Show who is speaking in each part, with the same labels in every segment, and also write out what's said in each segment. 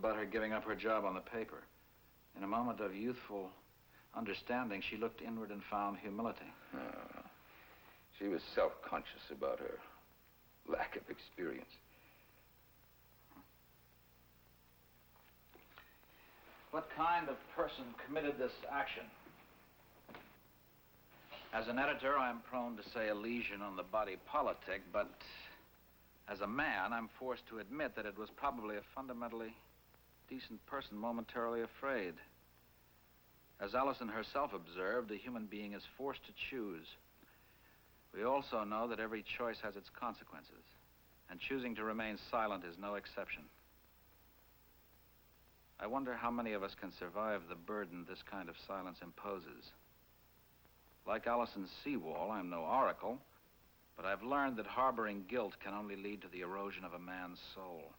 Speaker 1: about her giving up her job on the paper. In a moment of youthful understanding, she looked inward and found humility.
Speaker 2: She was self-conscious about her lack of experience.
Speaker 1: What kind of person committed this action? As an editor, I'm prone to say a lesion on the body politic, but as a man, I'm forced to admit that it was probably a fundamentally decent person momentarily afraid. As Allison herself observed, a human being is forced to choose. We also know that every choice has its consequences, and choosing to remain silent is no exception. I wonder how many of us can survive the burden this kind of silence imposes. Like Allison's seawall, I'm no oracle, but I've learned that harboring guilt can only lead to the erosion of a man's soul.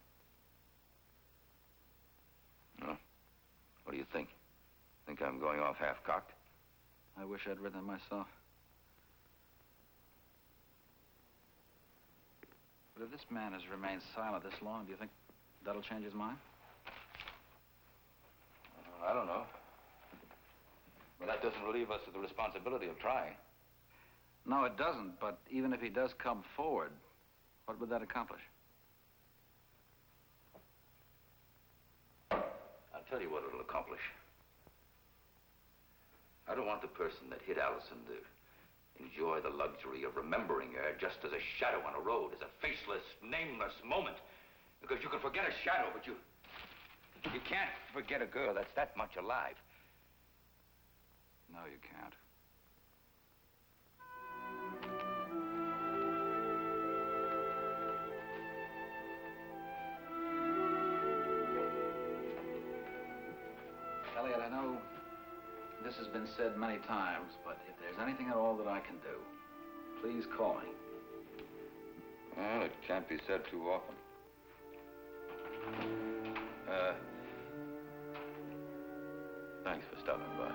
Speaker 2: Well, what do you think? Think I'm going off half-cocked?
Speaker 1: I wish I'd written it myself. But if this man has remained silent this long, do you think that'll change his mind?
Speaker 2: I don't know. But that doesn't relieve us of the responsibility of trying.
Speaker 1: No, it doesn't, but even if he does come forward, what would that accomplish?
Speaker 2: I'll tell you what it'll accomplish. I don't want the person that hit Allison to enjoy the luxury of remembering her just as a shadow on a road, as a faceless, nameless moment. Because you can forget a shadow, but you can't forget a girl that's that much alive.
Speaker 1: No, you can't. Elliot, I know this has been said many times, but if there's anything at all that I can do, please call me.
Speaker 2: Well, it can't be said too often. Thanks for stopping by.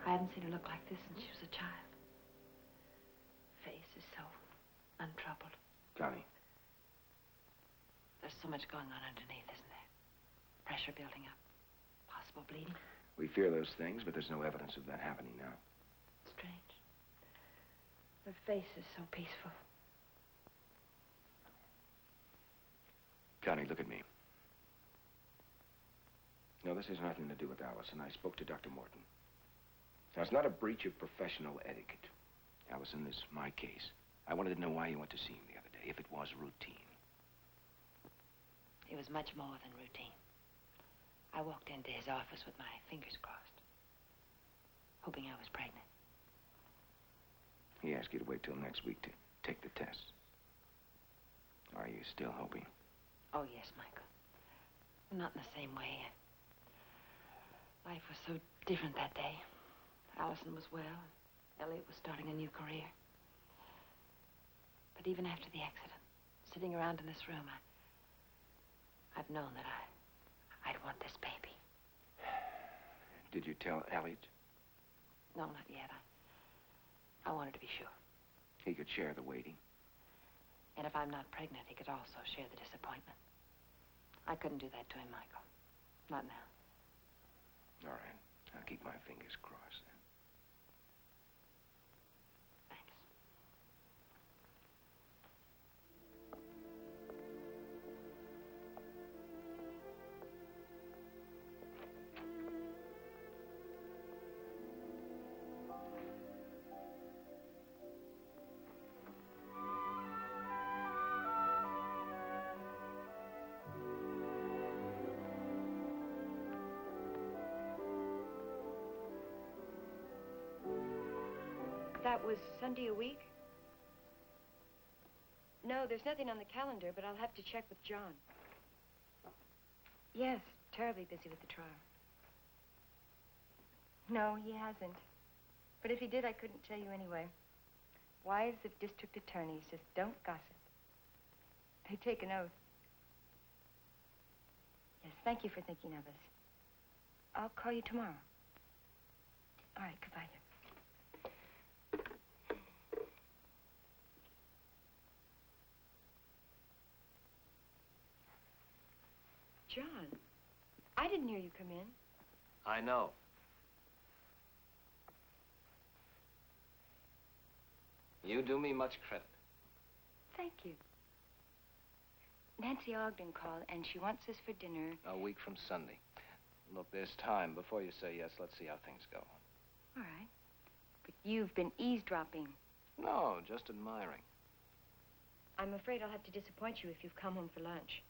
Speaker 3: I haven't seen her look like this since she was a child. Face is so untroubled.
Speaker 4: Connie.
Speaker 3: There's so much going on underneath, isn't there? Pressure building up. Possible bleeding.
Speaker 4: We fear those things, but there's no evidence of that happening now.
Speaker 3: Strange. Her face is so peaceful.
Speaker 4: Connie, look at me. No, this has nothing to do with Allison. I spoke to Dr. Morton. Now, it's not a breach of professional etiquette. Allison is my case. I wanted to know why you went to see him the other day, if it was routine.
Speaker 3: It was much more than routine. I walked into his office with my fingers crossed, hoping I was pregnant.
Speaker 4: He asked you to wait till next week to take the test. Are you still hoping?
Speaker 3: Oh, yes, Michael. Not in the same way. Life was so different that day. Allison was well. Elliot was starting a new career. But even after the accident, sitting around in this room, I've known that I'd want this baby.
Speaker 4: Did you tell Elliot?
Speaker 3: No, not yet. I wanted to be sure.
Speaker 4: He could share the waiting.
Speaker 3: And if I'm not pregnant, he could also share the disappointment. I couldn't do that to him, Michael. Not now.
Speaker 4: All right. I'll keep my fingers crossed then.
Speaker 3: Thanks. That was Sunday a week? No, there's nothing on the calendar, but I'll have to check with John. Yes, terribly busy with the trial. No, he hasn't. But if he did, I couldn't tell you anyway. Wives of district attorneys just don't gossip. They take an oath. Yes, thank you for thinking of us. I'll call you tomorrow. All right, goodbye. John, I didn't hear you come in.
Speaker 5: I know. You do me much credit.
Speaker 3: Thank you. Nancy Ogden called, and she wants us for dinner.
Speaker 5: A week from Sunday. Look, there's time. Before you say yes, let's see how things go.
Speaker 3: All right. But you've been eavesdropping.
Speaker 5: No, just admiring.
Speaker 3: I'm afraid I'll have to disappoint you if you've come home for lunch.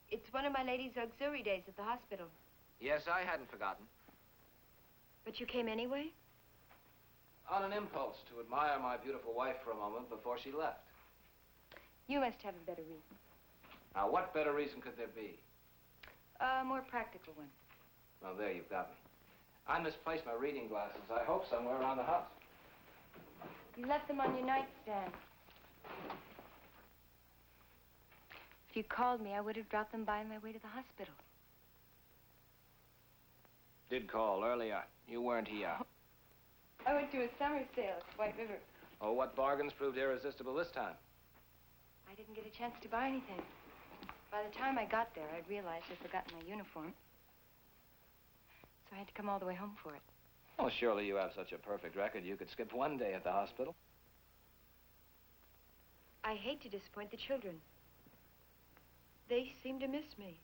Speaker 3: It's one of my ladies' auxiliary days at the hospital.
Speaker 5: Yes, I hadn't forgotten.
Speaker 3: But you came anyway?
Speaker 5: On an impulse to admire my beautiful wife for a moment before she left.
Speaker 3: You must have a better reason.
Speaker 5: Now, what better reason could there be?
Speaker 3: A more practical one.
Speaker 5: Well, there you've got me. I misplaced my reading glasses. I hope somewhere around the house.
Speaker 3: You left them on your nightstand. If you called me, I would have dropped them by on my way to the hospital.
Speaker 5: Did call earlier. You weren't here.
Speaker 3: I went to a summer sale at White River.
Speaker 5: Oh, what bargains proved irresistible this time?
Speaker 3: I didn't get a chance to buy anything. By the time I got there, I'd realized I'd forgotten my uniform. So I had to come all the way home for it.
Speaker 5: Oh, surely you have such a perfect record you could skip one day at the hospital.
Speaker 3: I hate to disappoint the children. They seem to miss me.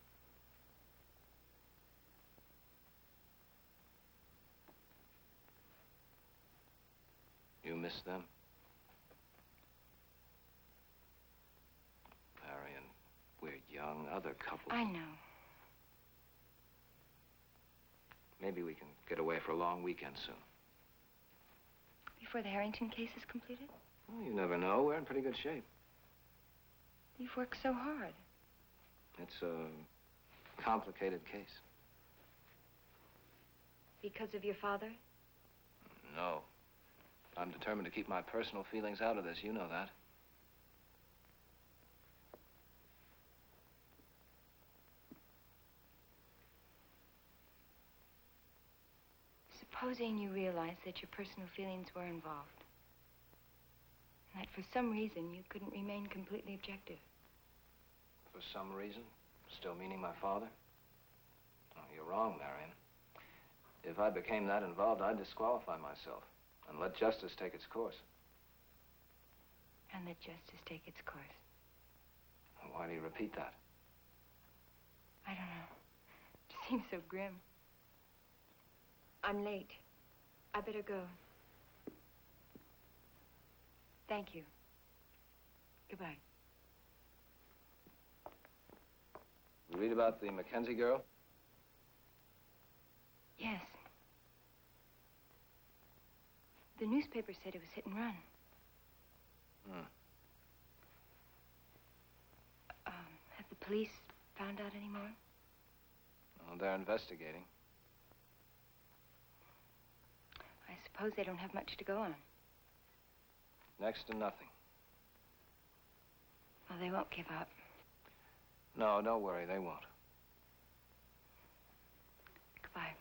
Speaker 5: You miss them? Marian, we're young, other couples.
Speaker 3: I know.
Speaker 5: Maybe we can get away for a long weekend soon.
Speaker 3: Before the Harrington case is completed?
Speaker 5: Well, you never know. We're in pretty good shape.
Speaker 3: You've worked so hard.
Speaker 5: It's a complicated case.
Speaker 3: Because of your father?
Speaker 5: No. I'm determined to keep my personal feelings out of this. You know that.
Speaker 3: Supposing you realized that your personal feelings were involved. And that for some reason you couldn't remain completely objective.
Speaker 5: For some reason? Still meaning my father? Oh, you're wrong, Marian. If I became that involved, I'd disqualify myself and let justice take its course.
Speaker 3: And let justice take its course.
Speaker 5: Why do you repeat that?
Speaker 3: I don't know. It just seems so grim. I'm late. I better go. Thank you. Goodbye.
Speaker 5: You read about the Mackenzie girl?
Speaker 3: Yes. The newspaper said it was hit and run. Have the police found out any more?
Speaker 5: Well, they're investigating.
Speaker 3: I suppose they don't have much to go on.
Speaker 5: Next to nothing.
Speaker 3: Well, they won't give up.
Speaker 5: No, don't worry, they won't.
Speaker 3: Goodbye.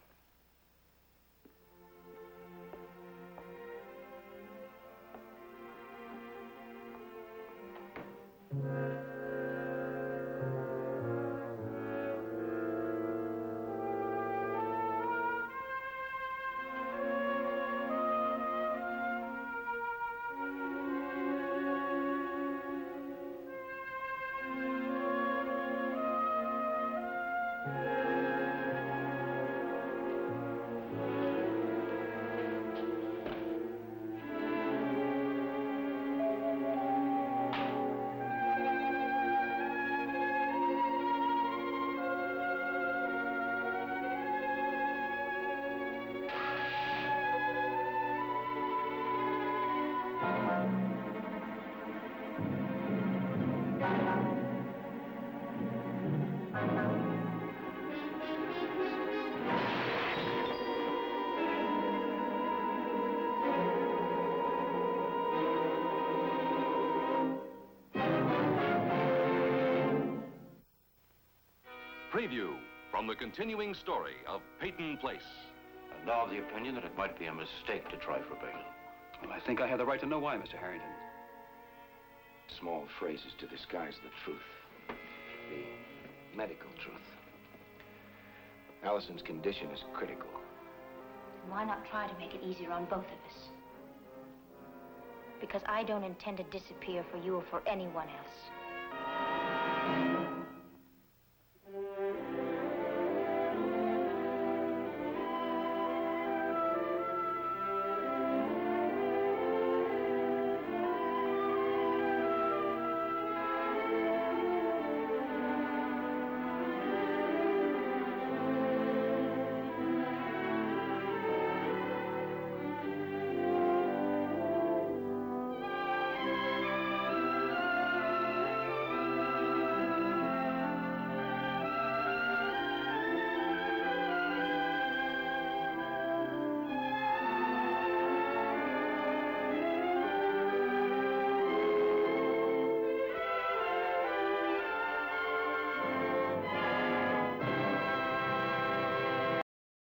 Speaker 6: preview from the continuing story of Peyton Place.
Speaker 2: I'm now of the opinion that it might be a mistake to try for bail.
Speaker 7: Well, I think I have the right to know why, Mr. Harrington.
Speaker 4: Small phrases to disguise the truth. The medical truth. Allison's condition is critical.
Speaker 8: Why not try to make it easier on both of us? Because I don't intend to disappear for you or for anyone else.